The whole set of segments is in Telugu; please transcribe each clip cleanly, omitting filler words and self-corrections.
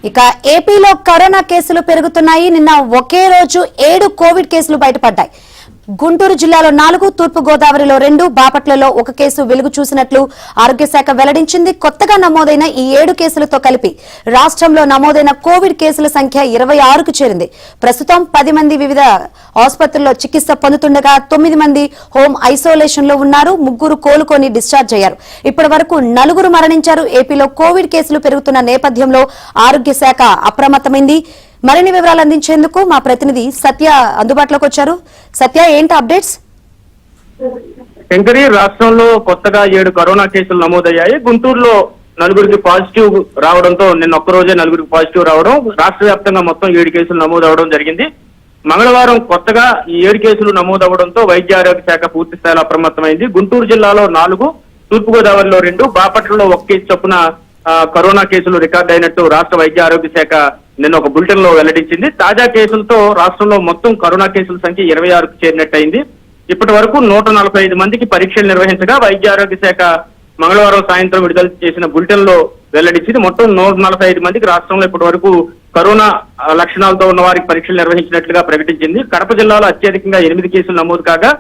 ఇక ఏపీలో కరోనా కేసులు పెరుగుతున్నాయి. నిన్న ఒకే రోజు 7 కోవిడ్ కేసులు బయటపడ్డాయి. గుంటూరు జిల్లాలో 4, తూర్పు గోదావరిలో 2, బాపట్లలో 1 కేసు వెలుగు చూసినట్లు ఆరోగ్య శాఖ వెల్లడించింది. కొత్తగా నమోదైన ఈ 7 కేసులతో కలిపి రాష్ట్రంలో నమోదైన కోవిడ్ కేసుల సంఖ్య 26కు చేరింది. ప్రస్తుతం 10 మంది వివిధ ఆసుపత్రుల్లో చికిత్స పొందుతుండగా 9 మంది హోమ్ ఐసోలేషన్ లో ఉన్నారు. 3 కోలుకొని డిశ్చార్జ్ అయ్యారు. ఇప్పటి వరకు 4 మరణించారు. ఏపీలో కోవిడ్ కేసులు పెరుగుతున్న నేపథ్యంలో ఆరోగ్య శాఖ అప్రమత్తమైంది. మరిన్ని వివరాలు అందించేందుకు మా ప్రతినిధి సత్య అందుబాటులోకి వచ్చారు. సత్య, ఏంటి అప్డేట్స్? శంకరి, రాష్ట్రంలో కొత్తగా 7 కరోనా కేసులు నమోదయ్యాయి. గుంటూరులో 4 పాజిటివ్ రావడంతో నిన్న ఒక్కరోజే 4 పాజిటివ్ రావడం, రాష్ట్ర వ్యాప్తంగా మొత్తం 7 కేసులు నమోదవడం జరిగింది. మంగళవారం కొత్తగా ఈ 7 కేసులు నమోదవడంతో వైద్య ఆరోగ్య శాఖ పూర్తి స్థాయిలో అప్రమత్తమైంది. గుంటూరు జిల్లాలో 4, తూర్పుగోదావరిలో 2, బాపట్లలో 1 కేసు చొప్పున కరోనా కేసులు రికార్డు అయినట్టు రాష్ట్ర వైద్య ఆరోగ్య శాఖ నిన్న ఒక బులెటిన్ లో వెల్లడించింది. తాజా కేసులతో రాష్ట్రంలో మొత్తం కరోనా కేసుల సంఖ్య 26కు చేరినట్టయింది. ఇప్పటి వరకు 145 మందికి పరీక్షలు నిర్వహించగా వైద్య ఆరోగ్య శాఖ మంగళవారం సాయంత్రం విడుదల చేసిన బులెటిన్ లో వెల్లడించింది. మొత్తం 145 మందికి రాష్ట్రంలో ఇప్పటి వరకు కరోనా లక్షణాలతో ఉన్న వారికి పరీక్షలు నిర్వహించినట్లుగా ప్రకటించింది. కడప జిల్లాలో అత్యధికంగా 8 కేసులు నమోదు కాగా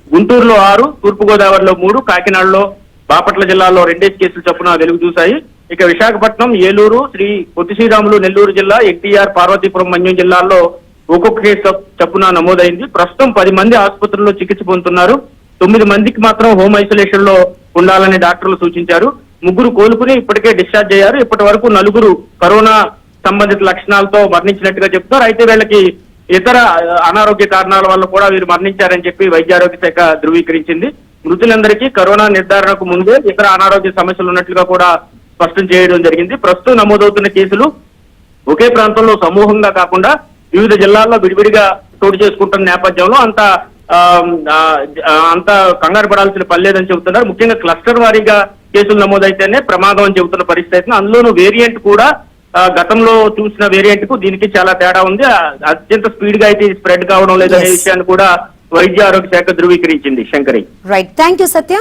గుంటూరులో 6, తూర్పుగోదావరిలో 3, కాకినాడలో, బాపట్ల జిల్లాలో 2 కేసులు చొప్పున వెలుగు చూశాయి. ఇక విశాఖపట్నం, ఏలూరు, శ్రీ పొట్టి శ్రీరాములు నెల్లూరు జిల్లా, ఎన్టీఆర్, పార్వతీపురం, మన్యం జిల్లాల్లో ఒక్కొక్క కేసు చొప్పున నమోదైంది. ప్రస్తుతం 10 మంది ఆసుపత్రుల్లో చికిత్స పొందుతున్నారు. 9 మందికి మాత్రం హోమ్ ఐసోలేషన్ లో ఉండాలని డాక్టర్లు సూచించారు. 3 కోలుకుని ఇప్పటికే డిశ్చార్జ్ అయ్యారు. ఇప్పటి వరకు 4 కరోనా సంబంధిత లక్షణాలతో మరణించినట్టుగా చెప్తున్నారు. అయితే వీళ్ళకి ఇతర అనారోగ్య కారణాల వల్ల కూడా వీరు మరణించారని చెప్పి వైద్య ఆరోగ్య శాఖ ధృవీకరించింది. మృతులందరికీ కరోనా నిర్ధారణకు ముందే ఇతర అనారోగ్య సమస్యలు ఉన్నట్లుగా కూడా స్పష్టం చేయడం జరిగింది. ప్రస్తుతం నమోదవుతున్న కేసులు ఒకే ప్రాంతంలో సమూహంగా కాకుండా వివిధ జిల్లాల్లో విడివిడిగా చోటు చేసుకుంటున్న నేపథ్యంలో అంత కంగారు పడాల్సిన పని లేదని చెబుతున్నారు. ముఖ్యంగా క్లస్టర్ వారీగా కేసులు నమోదైతేనే ప్రమాదం అని చెబుతున్న పరిస్థితి. అందులోనూ వేరియంట్ కూడా గతంలో చూసిన వేరియంట్ కు దీనికి చాలా తేడా ఉంది. అత్యంత స్పీడ్ గా అయితే స్ప్రెడ్ కావడం లేదనే విషయాన్ని కూడా వైద్య ఆరోగ్య శాఖ ధృవీకరించింది. Shankari, right, thank you Satya.